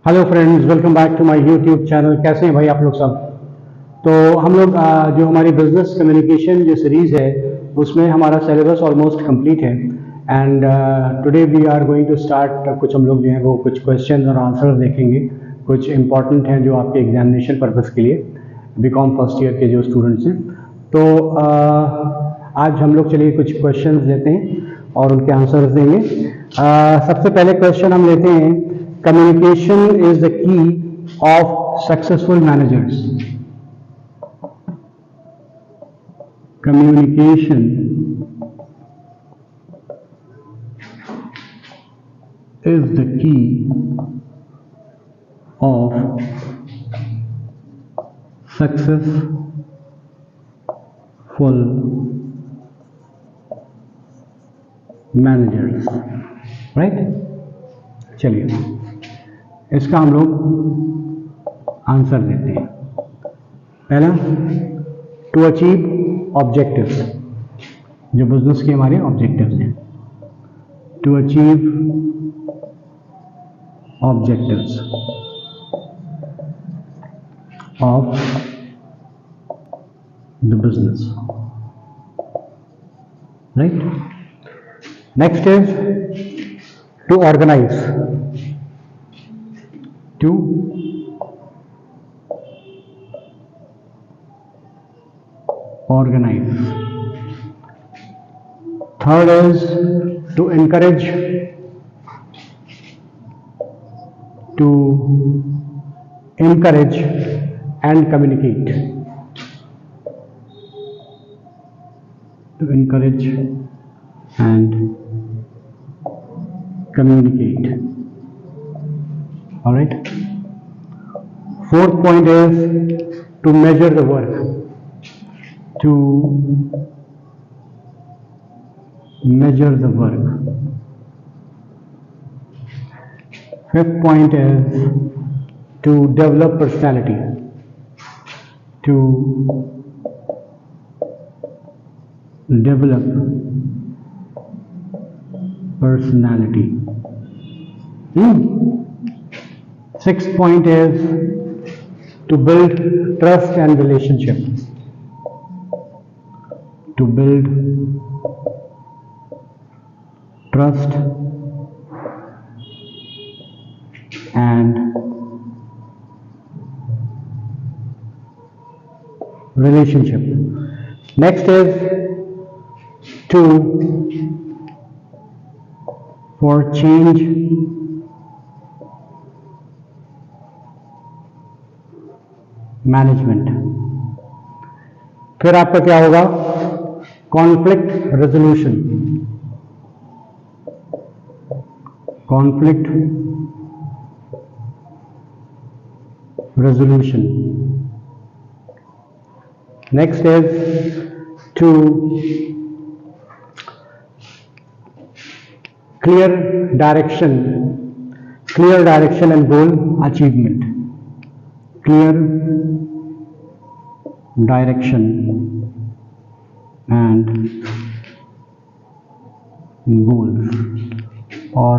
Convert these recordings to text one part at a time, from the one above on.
Hello friends, welcome back to my YouTube channel. कैसे हैं भाई आप लोग सब? तो हम लोग जो हमारी बिजनेस कम्युनिकेशन जो सीरीज़ है उसमें हमारा सिलेबस ऑलमोस्ट कंप्लीट है and today we are going to start. कुछ हम लोग जो है वो कुछ क्वेश्चन और आंसर देखेंगे, कुछ इंपॉर्टेंट हैं जो आपके एग्जामिनेशन पर्पज़ के लिए बीकॉम फर्स्ट ईयर के जो स्टूडेंट्स हैं। तो आज हम लोग चलिए कुछ क्वेश्चंस लेते हैं और उनके आंसर्स देंगे। सबसे पहले क्वेश्चन हम लेते हैं, communication is the key of successful managers. Communication is the key of successful managers, right? चलिए इसका हम लोग आंसर देते हैं। पहला, टू अचीव ऑब्जेक्टिव्स, जो बिजनेस के हमारे ऑब्जेक्टिव्स हैं। To achieve objectives of the business, right? Next is to organize. To organize. Third is to encourage. To encourage and communicate. To encourage and communicate. All right. Fourth point is to measure the work. To measure the work. Fifth point is to develop personality. To develop personality. Sixth point is to build trust and relationship. To build trust and relationship. Next is to for change management. फिर आपका क्या होगा? Conflict resolution. Conflict resolution. Next is to clear direction and goal achievement. Clear direction and goals. और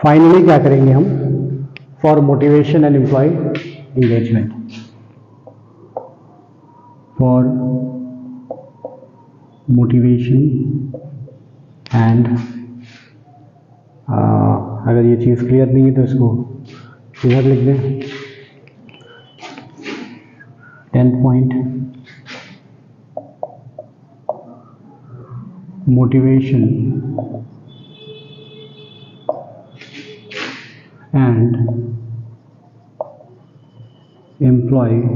finally क्या करेंगे हम? For motivation and employee engagement. For motivation and अगर ये चीज़ क्लियर नहीं है तो इसको इधर लिख दें। 10th point, motivation and employee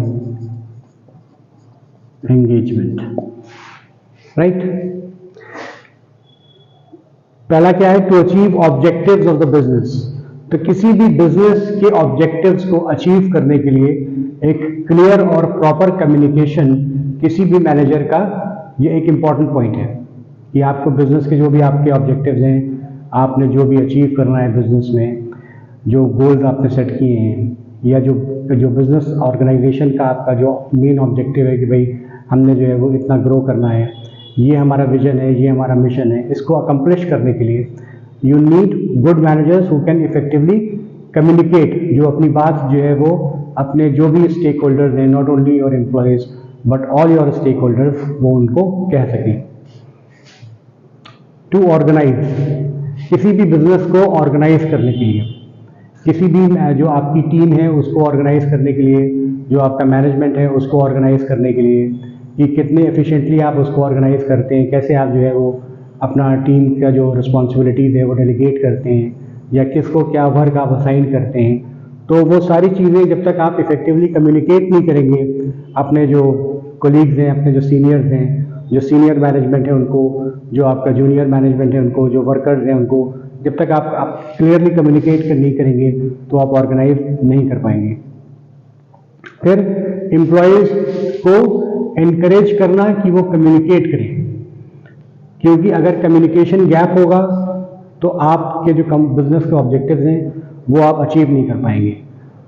engagement, right? पहला क्या है? To achieve objectives of the business. तो किसी भी बिजनेस के ऑब्जेक्टिव्स को अचीव करने के लिए एक क्लियर और प्रॉपर कम्युनिकेशन किसी भी मैनेजर का ये एक इम्पॉर्टेंट पॉइंट है कि आपको बिजनेस के जो भी आपके ऑब्जेक्टिव्स हैं, आपने जो भी अचीव करना है बिजनेस में, जो गोल्स आपने सेट किए हैं, या जो बिजनेस ऑर्गेनाइजेशन का आपका जो मेन ऑब्जेक्टिव है कि भाई हमने जो है वो इतना ग्रो करना है, ये हमारा विजन है, ये हमारा मिशन है, इसको अकम्प्लिश करने के लिए you need good managers who can effectively communicate, जो अपनी बात जो है वो अपने जो भी स्टेक होल्डर्स हैं, not only your employees but all your stakeholders, वो उनको कह सकें। टू ऑर्गेनाइज, किसी भी बिजनेस को ऑर्गेनाइज करने के लिए, किसी भी जो आपकी टीम है उसको ऑर्गेनाइज करने के लिए, जो आपका मैनेजमेंट है उसको ऑर्गेनाइज करने के लिए, कि कितने एफिशिएंटली आप उसको ऑर्गेनाइज करते हैं, कैसे आप जो है वो अपना टीम का जो रिस्पॉन्सिबिलिटीज़ है वो डेलीगेट करते हैं, या किसको क्या वर्क आप असाइन करते हैं। तो वो सारी चीज़ें जब तक आप इफ़ेक्टिवली कम्युनिकेट नहीं करेंगे अपने जो कोलीग्स हैं, अपने जो सीनियर्स हैं, जो सीनियर मैनेजमेंट है उनको, जो आपका जूनियर मैनेजमेंट है उनको, जो वर्कर्स हैं उनको, जब तक आप क्लियरली कम्युनिकेट नहीं करेंगे तो आप ऑर्गेनाइज नहीं कर पाएंगे। फिर एम्प्लॉयज़ को एनकरेज करना कि वो कम्युनिकेट करें, क्योंकि अगर कम्युनिकेशन गैप होगा तो आपके जो बिजनेस के ऑब्जेक्टिव्स हैं वो आप अचीव नहीं कर पाएंगे।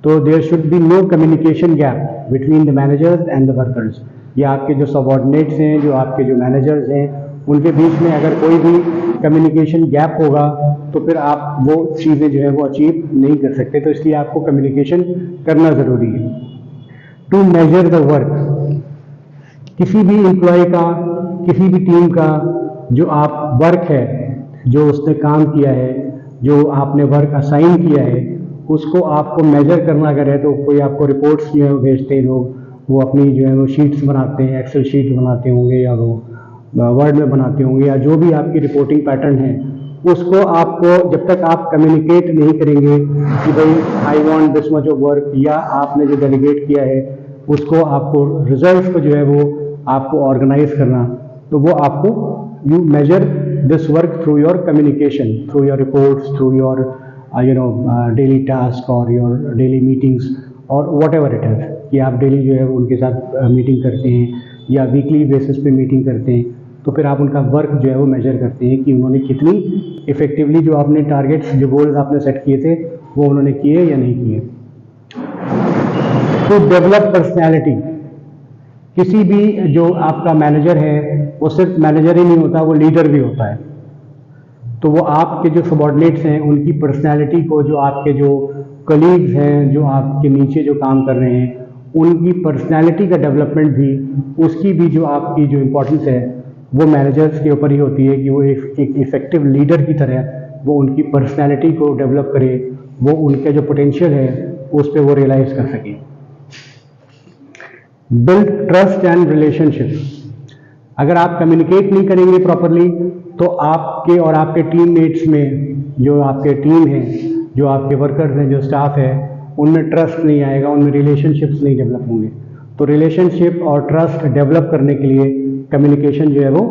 तो there should be no communication gap between the managers and the workers, या आपके जो सबऑर्डिनेट्स हैं, जो आपके जो मैनेजर्स हैं, उनके बीच में अगर कोई भी कम्युनिकेशन गैप होगा तो फिर आप वो चीज़ें जो है वो अचीव नहीं कर सकते। तो इसलिए आपको कम्युनिकेशन करना ज़रूरी है। टू मेजर द वर्क, किसी भी एम्प्लॉय का, किसी भी टीम का जो आप वर्क है, जो उसने काम किया है, जो आपने वर्क असाइन किया है, उसको आपको मेजर करना अगर है तो कोई आपको रिपोर्ट्स जो है वो भेजते हैं लोग, वो अपनी जो है वो शीट्स बनाते हैं, एक्सेल शीट बनाते होंगे या वो वर्ड में बनाते होंगे, या जो भी आपकी रिपोर्टिंग पैटर्न है उसको आपको जब तक आप कम्युनिकेट नहीं करेंगे कि भाई I want this much of work, या आपने जो डेलीगेट किया है उसको आपको रिजल्ट्स को जो है वो आपको ऑर्गेनाइज करना, तो वो आपको you measure this work through your communication, through your reports, through your daily task और योर डेली मीटिंग्स और वॉट एवर इट इज़, कि आप डेली जो है वो उनके साथ मीटिंग करते हैं या वीकली बेसिस पे मीटिंग करते हैं, तो फिर आप उनका वर्क जो है वो मेजर करते हैं कि उन्होंने कितनी इफेक्टिवली जो आपने टारगेट्स, जो गोल्स आपने सेट किए थे वो उन्होंने किए या नहीं किए। टू डेवलप पर्सनैलिटी, किसी भी जो आपका मैनेजर है वो सिर्फ मैनेजर ही नहीं होता, वो लीडर भी होता है। तो वो आपके जो सबॉर्डिनेट्स हैं उनकी पर्सनैलिटी को, जो आपके जो कलीग्स हैं, जो आपके नीचे जो काम कर रहे हैं, उनकी पर्सनैलिटी का डेवलपमेंट भी, उसकी भी जो आपकी जो इम्पोर्टेंस है वो मैनेजर्स के ऊपर ही होती है कि वो एक इफेक्टिव लीडर की तरह वो उनकी पर्सनैलिटी को डेवलप करे, वो उनके जो पोटेंशियल है उस पर वो रियलाइज कर सके। बिल्ड ट्रस्ट एंड रिलेशनशिप, अगर आप कम्युनिकेट नहीं करेंगे प्रॉपरली तो आपके और आपके टीममेट्स में, जो आपके टीम है, जो आपके वर्कर्स हैं, जो स्टाफ है, उनमें ट्रस्ट नहीं आएगा, उनमें रिलेशनशिप्स नहीं डेवलप होंगे। तो रिलेशनशिप और ट्रस्ट डेवलप करने के लिए कम्युनिकेशन जो है वो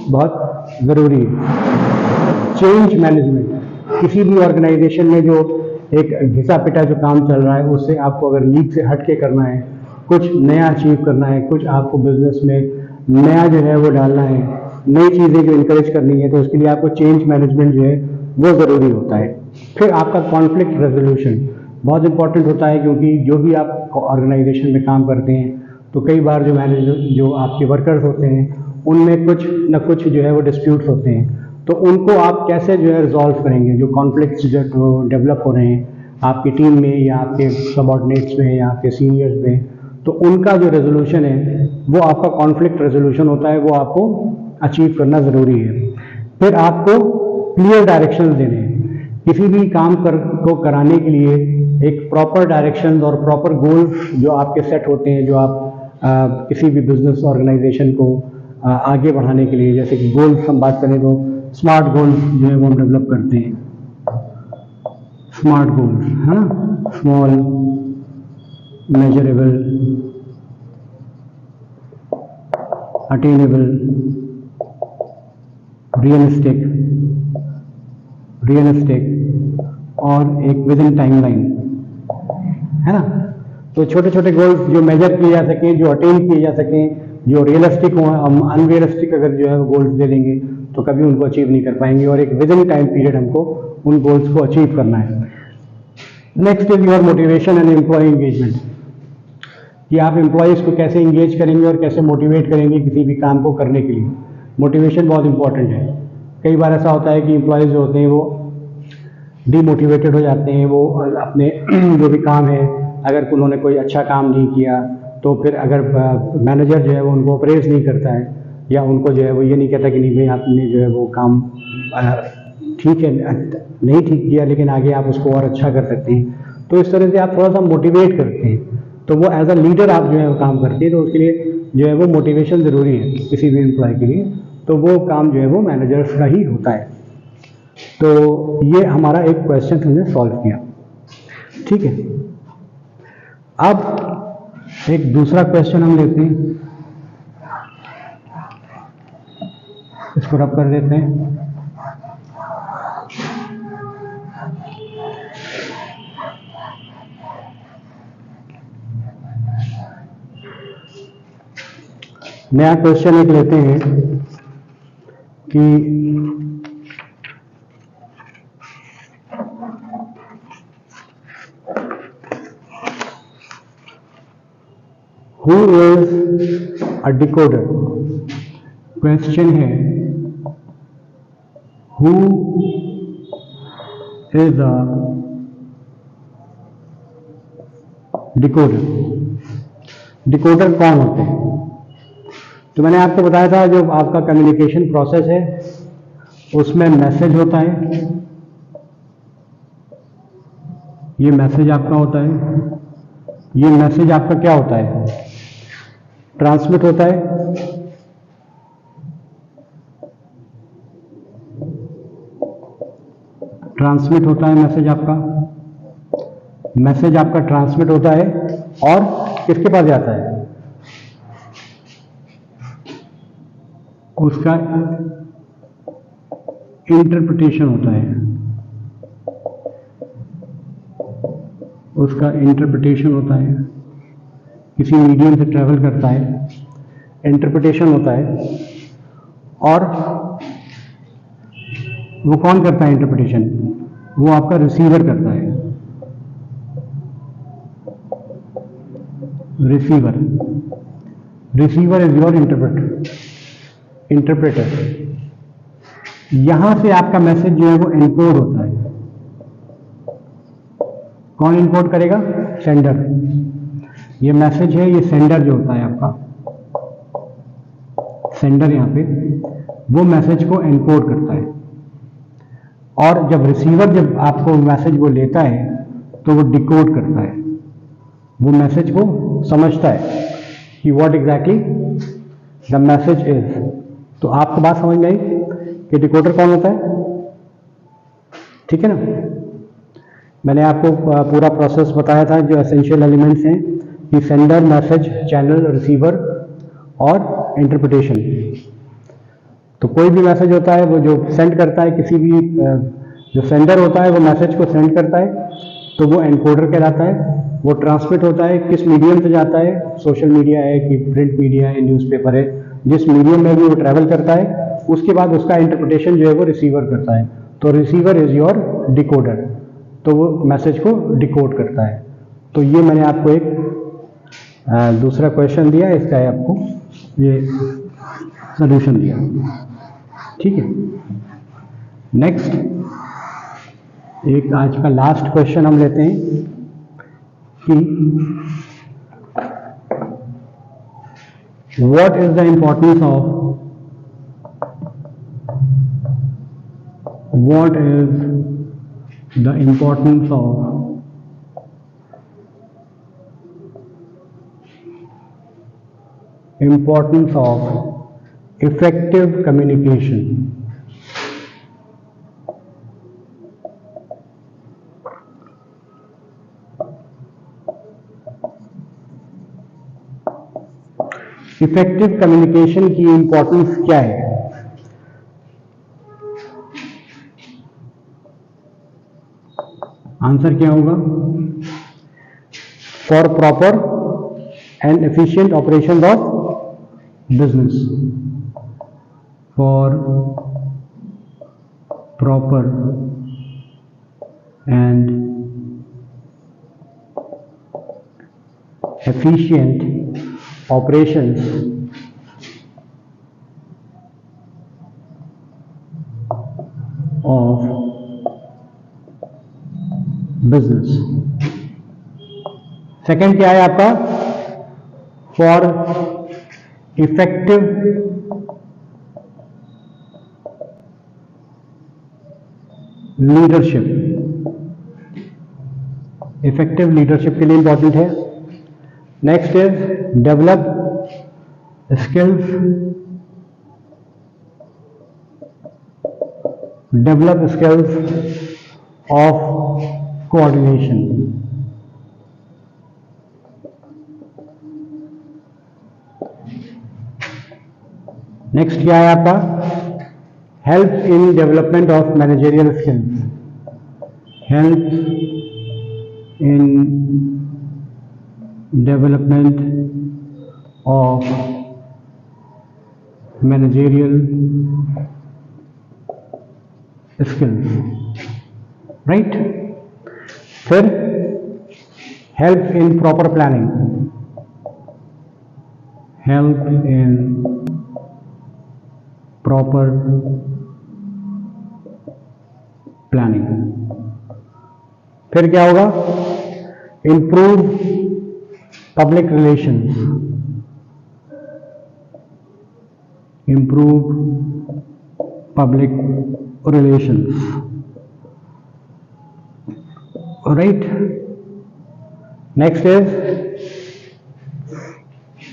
बहुत ज़रूरी है। चेंज मैनेजमेंट, किसी भी ऑर्गेनाइजेशन में जो एक घिसा पिटा जो काम चल रहा है उससे आपको अगर लीड से हट के करना है, कुछ नया अचीव करना है, कुछ आपको बिजनेस में नया जो है वो डालना है, नई चीज़ें जो इंकरेज करनी है, तो उसके लिए आपको चेंज मैनेजमेंट जो है वो ज़रूरी होता है। फिर आपका कॉन्फ्लिक्ट रेजोल्यूशन बहुत इंपॉर्टेंट होता है, क्योंकि जो भी आप ऑर्गेनाइजेशन में काम करते हैं तो कई बार जो मैनेजर, जो आपके वर्कर्स होते हैं, उनमें कुछ न कुछ जो है वो डिस्प्यूट्स होते हैं, तो उनको आप कैसे जो है रिजॉल्व करेंगे। जो कॉन्फ्लिक्ट्स जो डेवलप हो रहे हैं आपकी टीम में या आपके सबऑर्डिनेट्स में या आपके सीनियर्स में, तो उनका जो रेजोल्यूशन है वो आपका कॉन्फ्लिक्ट रेजोल्यूशन होता है, वो आपको अचीव करना ज़रूरी है। फिर आपको क्लियर डायरेक्शंस देने हैं, किसी भी काम को कराने के लिए एक प्रॉपर डायरेक्शंस और प्रॉपर गोल्स जो आपके सेट होते हैं, जो आप किसी भी बिजनेस ऑर्गेनाइजेशन को आगे बढ़ाने के लिए, जैसे कि गोल्स हम बात करें तो स्मार्ट गोल्स जो है वो हम डेवलप करते हैं। स्मार्ट गोल्स है ना, स्मॉल, मेजरेबल, अटेनेबल, रियलिस्टिक और एक विद इन टाइमलाइन, है ना। तो छोटे छोटे गोल्स जो मेजर किए जा सकें, जो अटेन किए जा सकें, जो रियलिस्टिक हो। हम अनरियलिस्टिक अगर जो है गोल्स दे देंगे तो कभी उनको अचीव नहीं कर पाएंगे, और एक विद इन टाइम पीरियड हमको उन गोल्स को अचीव करना है। Next is your motivation and employee engagement, कि आप एम्प्लॉयज़ को कैसे इंगेज करेंगे और कैसे मोटिवेट करेंगे किसी भी काम को करने के लिए। मोटिवेशन बहुत इंपॉर्टेंट है। कई बार ऐसा होता है कि एम्प्लॉयज़ जो होते हैं वो डीमोटिवेटेड हो जाते हैं, वो अपने जो भी काम है, अगर उन्होंने कोई अच्छा काम नहीं किया तो फिर अगर मैनेजर जो है वो उनको अप्रेज नहीं करता है, या उनको जो है वो ये नहीं कहता कि नहीं भाई आपने जो है वो काम ठीक है नहीं ठीक किया, लेकिन आगे आप उसको और अच्छा कर सकते हैं, तो इस तरह से आप थोड़ा सा मोटिवेट करते हैं, तो वो एज अ लीडर आप जो है वो काम करते हैं, तो उसके लिए जो है वो मोटिवेशन ज़रूरी है किसी भी एम्प्लॉय के लिए, तो वो काम जो है वो मैनेजर्स का ही होता है। तो ये हमारा एक क्वेश्चन हमने सॉल्व किया, ठीक है। अब एक दूसरा क्वेश्चन हम लेते हैं, इसको रब कर देते हैं। नया क्वेश्चन एक लेते हैं कि who is a decoder. Question है who is a decoder. Decoder कौन होते हैं? तो मैंने आपको बताया था जो आपका कम्युनिकेशन प्रोसेस है उसमें मैसेज होता है, ये मैसेज आपका होता है, ये मैसेज आपका क्या होता है? ट्रांसमिट होता है, ट्रांसमिट होता है मैसेज आपका ट्रांसमिट होता है, और किसके पास जाता है? उसका इंटरप्रिटेशन होता है, उसका इंटरप्रिटेशन होता है, किसी मीडियम से ट्रेवल करता है, इंटरप्रिटेशन होता है। और वो कौन करता है इंटरप्रिटेशन? वो आपका रिसीवर करता है, रिसीवर इज योर इंटरप्रेटर। यहां से आपका मैसेज जो है वो एनकोड होता है। कौन एनकोड करेगा? सेंडर। ये मैसेज है, ये सेंडर जो होता है आपका, सेंडर यहां पे वो मैसेज को एनकोड करता है। और जब रिसीवर जब आपको मैसेज वो लेता है तो वो डिकोड करता है, वो मैसेज को समझता है कि what exactly the message is. तो आपको बात समझ में आई कि डिकोडर कौन होता है, ठीक है ना। मैंने आपको पूरा प्रोसेस बताया था, जो एसेंशियल एलिमेंट्स हैं कि सेंडर, मैसेज, चैनल, रिसीवर और इंटरप्रिटेशन। तो कोई भी मैसेज होता है वो जो सेंड करता है, किसी भी जो सेंडर होता है वो मैसेज को सेंड करता है तो वो एनकोडर कहलाता है। वो ट्रांसमिट होता है, किस मीडियम से जाता है, सोशल मीडिया है कि प्रिंट मीडिया है, न्यूज़पेपर है, जिस मीडियम में भी वो ट्रैवल करता है उसके बाद उसका इंटरप्रिटेशन जो है वो रिसीवर करता है। तो रिसीवर इज योर डिकोडर, तो वो मैसेज को डिकोड करता है। तो ये मैंने आपको एक दूसरा क्वेश्चन दिया, इसका है आपको ये सॉल्यूशन दिया, ठीक है। नेक्स्ट एक आज का लास्ट क्वेश्चन हम लेते हैं कि what is the importance of effective communication? Effective communication की इंपॉर्टेंस क्या है? आंसर क्या होगा? For proper and efficient operation of business, for proper and efficient operations of business. Second क्या है आपका? For effective leadership. Effective leadership के लिए इंपॉर्टेंट है। Next is develop skills, of coordination. Next क्या है आपका? Help in development of managerial skills. Help in development of managerial skills, right. फिर help in proper planning. Help in proper planning. फिर क्या होगा? Improve public relations. Improve public relations, right. Next is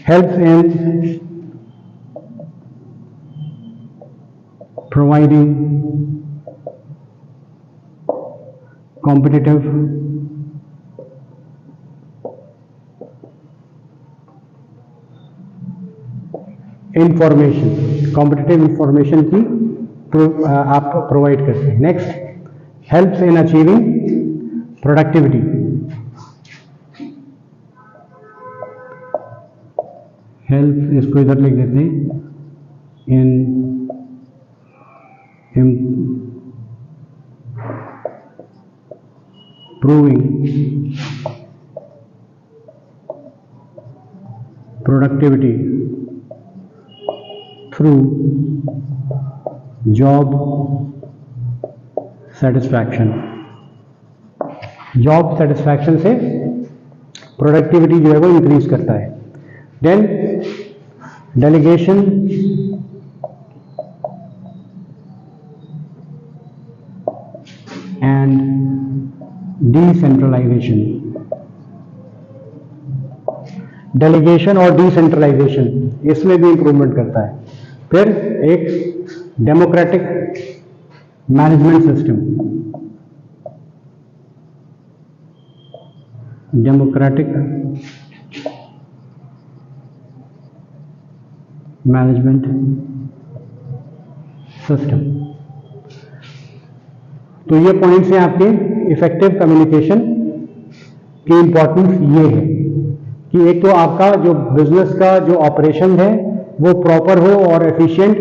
help in providing competitive information. Competitive information की आप provide करते हैं। Next helps in achieving productivity. Help, इसको इधर लिख देते हैं, in improving productivity through job satisfaction। Job satisfaction से प्रोडक्टिविटी जो है वो इंक्रीज करता है। Then delegation and decentralization. Delegation और डिसेंट्रलाइजेशन, इसमें भी इंप्रूवमेंट करता है। फिर एक democratic management system. Democratic management system. तो ये पॉइंट्स हैं आपके इफेक्टिव कम्युनिकेशन की। इंपॉर्टेंस ये है कि एक तो आपका जो बिजनेस का जो ऑपरेशन है वो प्रॉपर हो और एफिशिएंट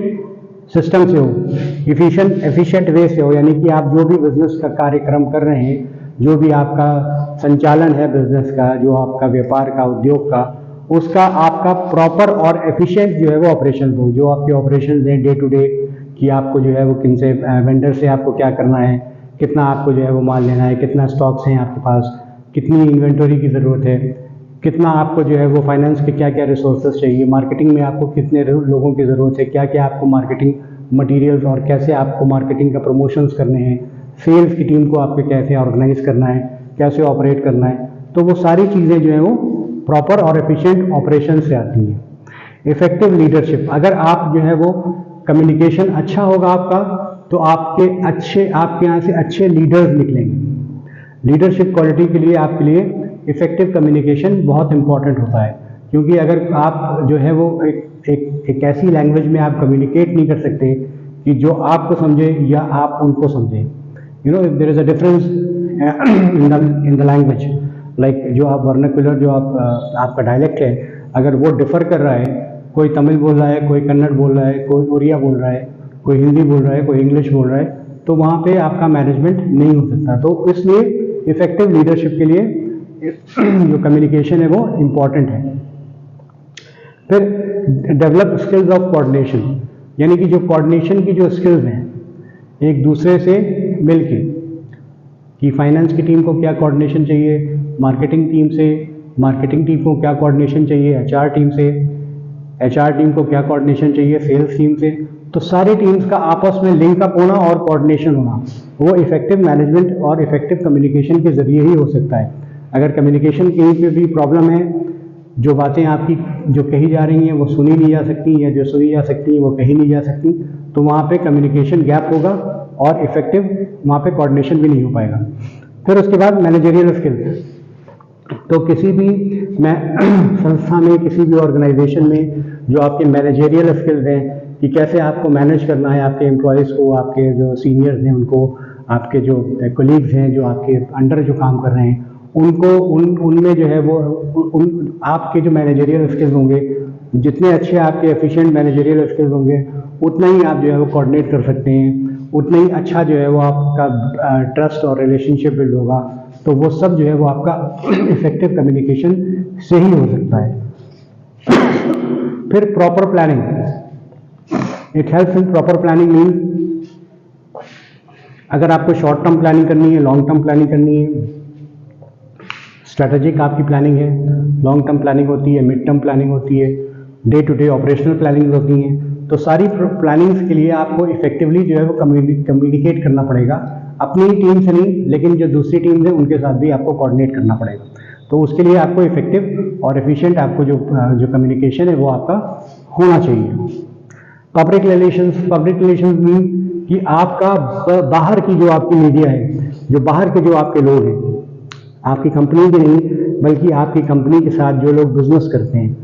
सिस्टम से हो, एफिशिएंट वे से हो, यानी कि आप जो भी बिजनेस का कार्यक्रम कर रहे हैं, जो भी आपका संचालन है बिजनेस का, जो आपका व्यापार का, उद्योग का, उसका आपका प्रॉपर और एफिशिएंट जो है वो ऑपरेशन हो। जो आपके ऑपरेशन हैं डे टू डे, कि आपको जो है वो किन से वेंडर से आपको क्या करना है, कितना आपको जो है वो माल लेना है, कितना स्टॉक्स हैं आपके पास, कितनी इन्वेंटरी की ज़रूरत है, कितना आपको जो है वो फाइनेंस के क्या क्या रिसोर्सेज चाहिए, मार्केटिंग में आपको कितने लोगों की ज़रूरत है, क्या क्या आपको मार्केटिंग मटेरियल्स और कैसे आपको मार्केटिंग का प्रमोशंस करने हैं, सेल्स की टीम को आपको कैसे ऑर्गेनाइज करना है, कैसे ऑपरेट करना है। तो वो सारी चीज़ें जो है वो प्रॉपर और एफिशिएंट ऑपरेशन से आती हैं। इफेक्टिव लीडरशिप, अगर आप जो है वो कम्युनिकेशन अच्छा होगा आपका, तो आपके यहाँ से अच्छे लीडर्स निकलेंगे। लीडरशिप क्वालिटी के लिए आपके लिए इफेक्टिव कम्युनिकेशन बहुत इंपॉर्टेंट होता है, क्योंकि अगर आप जो है वो एक ऐसी लैंग्वेज में आप कम्युनिकेट नहीं कर सकते कि जो आपको समझे या आप उनको समझें। You know, there is a difference in the language, like जो आप वर्नाक्युलर, जो आपका डायलेक्ट है, अगर वो डिफर कर रहा है, कोई तमिल बोल रहा है, कोई कन्नड़ बोल रहा है, कोई उड़िया बोल रहा है, कोई हिंदी बोल रहा है, कोई इंग्लिश बोल रहा है, तो वहाँ पे आपका मैनेजमेंट नहीं हो सकता। तो इसलिए इफेक्टिव लीडरशिप के लिए जो कम्युनिकेशन है वो इम्पॉर्टेंट है। फिर डेवलप स्किल्स ऑफ कोऑर्डिनेशन, यानी कि जो कोऑर्डिनेशन की जो स्किल्स हैं एक दूसरे से मिलके, कि फाइनेंस की टीम को क्या कोऑर्डिनेशन चाहिए मार्केटिंग टीम से, मार्केटिंग टीम को क्या कोऑर्डिनेशन चाहिए एचआर टीम से, एचआर टीम को क्या कोऑर्डिनेशन चाहिए सेल्स टीम से। तो सारी टीम्स का आपस में लिंक अप होना और कोऑर्डिनेशन होना वो इफेक्टिव मैनेजमेंट और इफेक्टिव कम्युनिकेशन के जरिए ही हो सकता है। अगर कम्युनिकेशन कहीं पे भी प्रॉब्लम है, जो बातें आपकी जो कही जा रही हैं वो सुनी नहीं जा सकती, या जो सुनी जा सकती हैं वो कही नहीं जा सकती, तो वहाँ पे कम्युनिकेशन गैप होगा और इफेक्टिव वहाँ पे कोऑर्डिनेशन भी नहीं हो पाएगा। फिर उसके बाद मैनेजरियल स्किल्स। तो किसी भी संस्था में, किसी भी ऑर्गेनाइजेशन में जो आपके मैनेजरियल स्किल्स हैं कि कैसे आपको मैनेज करना है आपके एम्प्लॉयज़ को, आपके जो सीनियर्स हैं उनको, आपके जो कोलीग्स हैं जो आपके अंडर जो काम कर रहे हैं उनको, उनमें जो है वो आपके जो मैनेजरियल स्किल्स होंगे, जितने अच्छे आपके एफिशिएंट मैनेजरियल स्किल्स होंगे उतना ही आप जो है वो कोऑर्डिनेट कर सकते हैं, उतना ही अच्छा जो है वो आपका ट्रस्ट और रिलेशनशिप बिल्ड होगा। तो वो सब जो है वो आपका इफेक्टिव कम्युनिकेशन से ही हो सकता है। फिर proper planning, it helps in proper planning means अगर आपको शॉर्ट टर्म प्लानिंग करनी है, लॉन्ग टर्म प्लानिंग करनी है, स्ट्रैटेजिक आपकी प्लानिंग है, लॉन्ग टर्म प्लानिंग होती है, मिड टर्म प्लानिंग होती है, day to day operational planning होती हैं। तो सारी प्लानिंग्स के लिए आपको इफेक्टिवली जो है वो कम्युनिकेट करना पड़ेगा, अपनी टीम से नहीं लेकिन जो दूसरी टीम है उनके साथ भी आपको कोऑर्डिनेट करना पड़ेगा। तो उसके लिए आपको इफेक्टिव और एफिशिएंट आपको जो कम्युनिकेशन है वो आपका होना चाहिए। पब्लिक रिलेशंस मीन कि आपका बाहर की जो आपकी मीडिया है, जो बाहर के जो आपके लोग हैं, आपकी कंपनी के नहीं बल्कि आपकी कंपनी के साथ जो लोग बिजनेस करते हैं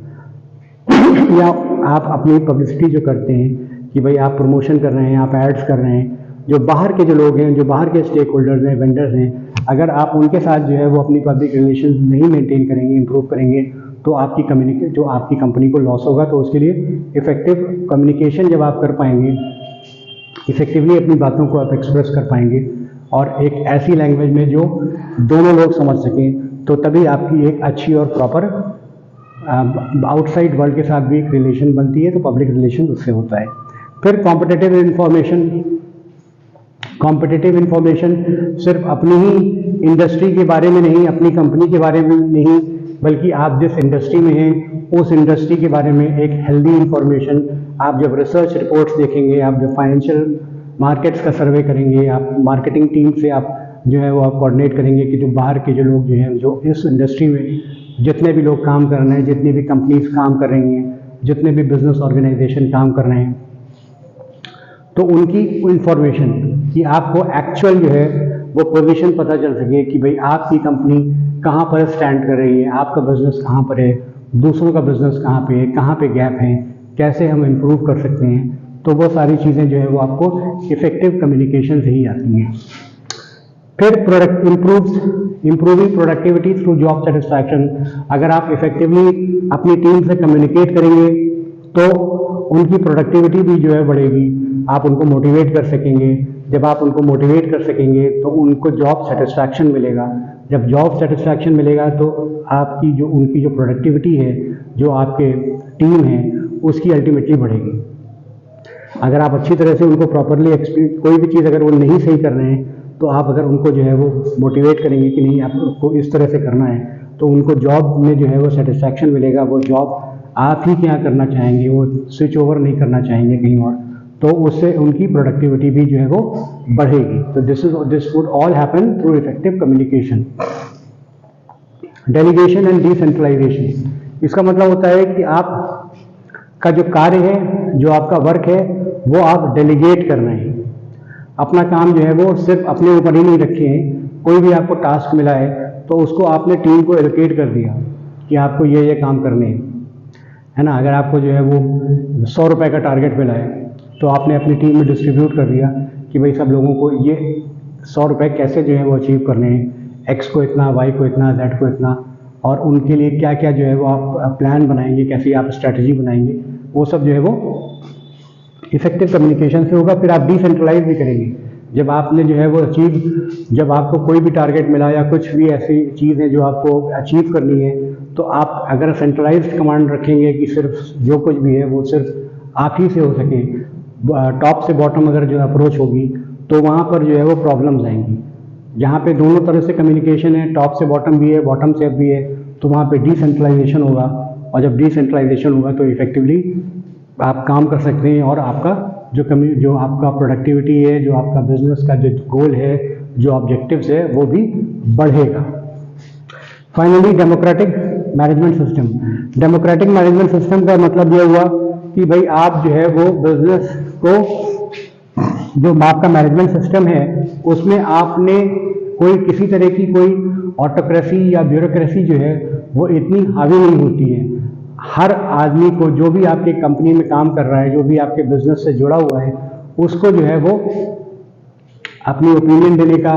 या आप अपनी पब्लिसिटी जो करते हैं कि भाई आप प्रमोशन कर रहे हैं, आप एड्स कर रहे हैं, जो बाहर के जो लोग हैं, जो बाहर के स्टेक होल्डर्स हैं, वेंडर्स हैं, अगर आप उनके साथ जो है वो अपनी पब्लिक रिलेशंस नहीं मेंटेन करेंगे, इंप्रूव करेंगे, तो आपकी जो आपकी कंपनी को लॉस होगा। तो उसके लिए इफेक्टिव कम्युनिकेशन जब आप कर पाएंगे, इफेक्टिवली अपनी बातों को आप एक्सप्रेस कर पाएंगे और एक ऐसी लैंग्वेज में जो दोनों लोग समझ सकें, तो तभी आपकी एक अच्छी और प्रॉपर आउटसाइड वर्ल्ड के साथ भी एक रिलेशन बनती है। तो पब्लिक रिलेशन उससे होता है। फिर कॉम्पिटिटिव इंफॉर्मेशन सिर्फ अपनी ही इंडस्ट्री के बारे में नहीं, अपनी कंपनी के बारे में नहीं, बल्कि आप जिस इंडस्ट्री में हैं उस इंडस्ट्री के बारे में एक हेल्दी इंफॉर्मेशन। आप जब रिसर्च रिपोर्ट्स देखेंगे, आप जब फाइनेंशियल मार्केट्स का सर्वे करेंगे, आप मार्केटिंग टीम से आप जो है वो आप कोऑर्डिनेट करेंगे कि जो बाहर के जो लोग जो हैं, जो इस इंडस्ट्री में जितने भी लोग काम कर रहे हैं, जितनी भी कंपनीज काम कर रही हैं, जितने भी बिजनेस ऑर्गेनाइजेशन काम कर रहे हैं, तो उनकी इंफॉर्मेशन कि आपको एक्चुअल जो है वो पोजीशन पता चल सके कि भाई आपकी कंपनी कहाँ पर स्टैंड कर रही है, आपका बिजनेस कहाँ पर है, दूसरों का बिजनेस कहाँ पे है, कहाँ पे गैप है, कैसे हम इम्प्रूव कर सकते हैं। तो वो सारी चीज़ें जो है वो आपको इफेक्टिव कम्युनिकेशन से ही आती हैं। फिर improving productivity through job satisfaction. अगर आप इफेक्टिवली अपनी टीम से कम्युनिकेट करेंगे तो उनकी प्रोडक्टिविटी भी जो है बढ़ेगी, आप उनको मोटिवेट कर सकेंगे। जब आप उनको मोटिवेट कर सकेंगे तो उनको जॉब सेटिस्फैक्शन मिलेगा। जब जॉब सेटिस्फैक्शन मिलेगा तो आपकी जो उनकी जो प्रोडक्टिविटी है, जो आपके टीम है, उसकी अल्टीमेटली बढ़ेगी। अगर आप अच्छी तरह से उनको प्रॉपरली कोई भी चीज़ अगर वो नहीं सही कर रहे हैं, तो आप अगर उनको जो है वो मोटिवेट करेंगे कि नहीं आपको इस तरह से करना है, तो उनको जॉब में जो है वो सेटिस्फैक्शन मिलेगा। वो जॉब आप ही क्या करना चाहेंगे, वो स्विच ओवर नहीं करना चाहेंगे कहीं और, तो उससे उनकी प्रोडक्टिविटी भी जो है वो बढ़ेगी। तो this would all happen through effective communication. Delegation and decentralization, इसका मतलब होता है कि आप का जो कार्य है, जो आपका वर्क है, वो आप डेलीगेट कर रहे हैं। अपना काम जो है वो सिर्फ अपने ऊपर ही नहीं रखे हैं। कोई भी आपको टास्क मिला है तो उसको आपने टीम को एलोकेट कर दिया कि आपको ये काम करने हैं, है ना। अगर आपको जो है वो 100 रुपये का टारगेट मिला है तो आपने अपनी टीम में डिस्ट्रीब्यूट कर दिया कि भाई सब लोगों को ये 100 रुपये कैसे जो है वो अचीव करने हैं, एक्स को इतना, वाई को इतना, जेड को इतना, और उनके लिए क्या क्या जो है वो आप प्लान बनाएंगे, कैसी आप स्ट्रैटेजी बनाएंगे, वो सब जो है वो इफेक्टिव कम्युनिकेशन से होगा। फिर आप डिसेंट्रलाइज भी करेंगे। जब आपने जो है वो जब आपको कोई भी टारगेट मिला या कुछ भी ऐसी चीज़ है जो आपको अचीव करनी है, तो आप अगर सेंट्रलाइज्ड कमांड रखेंगे कि सिर्फ जो कुछ भी है वो सिर्फ आप ही से हो सके, टॉप से बॉटम अगर जो अप्रोच होगी तो वहाँ पर जो है वो प्रॉब्लम्स आएंगी। जहाँ पे दोनों तरह से कम्युनिकेशन है, टॉप से बॉटम भी है, बॉटम से अप भी है, तो वहाँ पे डिसेंट्रलाइजेशन होगा। और जब डिसेंट्रलाइजेशन होगा तो इफेक्टिवली आप काम कर सकते हैं और आपका जो आपका प्रोडक्टिविटी है, जो आपका बिजनेस का जो गोल है, जो ऑब्जेक्टिव्स है, वो भी बढ़ेगा। Finally democratic management system. Democratic management system का मतलब यह हुआ कि भाई आप जो है वो बिजनेस को, जो आपका मैनेजमेंट सिस्टम है उसमें आपने कोई किसी तरह की कोई ऑटोक्रेसी या ब्यूरोक्रेसी जो है वो इतनी हावी नहीं होती है। हर आदमी को, जो भी आपके कंपनी में काम कर रहा है, जो भी आपके बिजनेस से जुड़ा हुआ है, उसको जो है वो अपनी ओपिनियन देने का,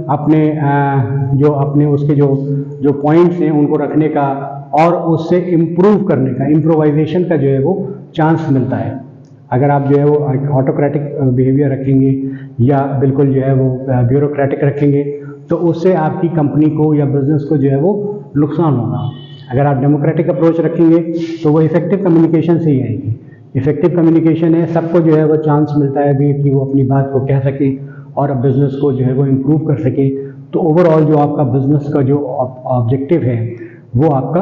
अपने उसके जो पॉइंट्स हैं उनको रखने का और उससे इम्प्रूव करने का, इम्प्रोवाइजेशन का जो है वो चांस मिलता है। अगर आप जो है वो ऑटोक्रेटिक बिहेवियर रखेंगे या बिल्कुल जो है वो ब्यूरोक्रेटिक रखेंगे तो उससे आपकी कंपनी को या बिजनेस को जो है वो नुकसान होगा। अगर आप डेमोक्रेटिक अप्रोच रखेंगे तो वो इफेक्टिव कम्युनिकेशन से ही आएगी। इफेक्टिव कम्युनिकेशन है, सबको जो है वो चांस मिलता है भी कि वो अपनी बात को कह सके और बिजनेस को जो है वो इम्प्रूव कर सके। तो ओवरऑल जो आपका बिजनेस का जो ऑब्जेक्टिव है वो आपका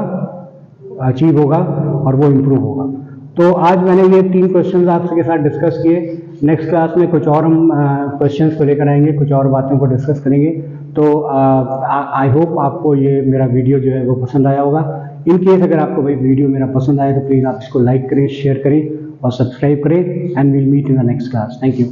अचीव होगा और वो इम्प्रूव होगा। तो आज मैंने ये 3 क्वेश्चंस आपके साथ डिस्कस किए। नेक्स्ट क्लास में कुछ और हम क्वेश्चंस को लेकर आएंगे, कुछ और बातों को डिस्कस करेंगे। तो आई होप आपको ये मेरा वीडियो जो है वो पसंद आया होगा। इन केस अगर आपको भाई वीडियो मेरा पसंद आए तो प्लीज़ आप इसको लाइक करें, शेयर करें और सब्सक्राइब करें। And we'll meet in the next class. Thank you.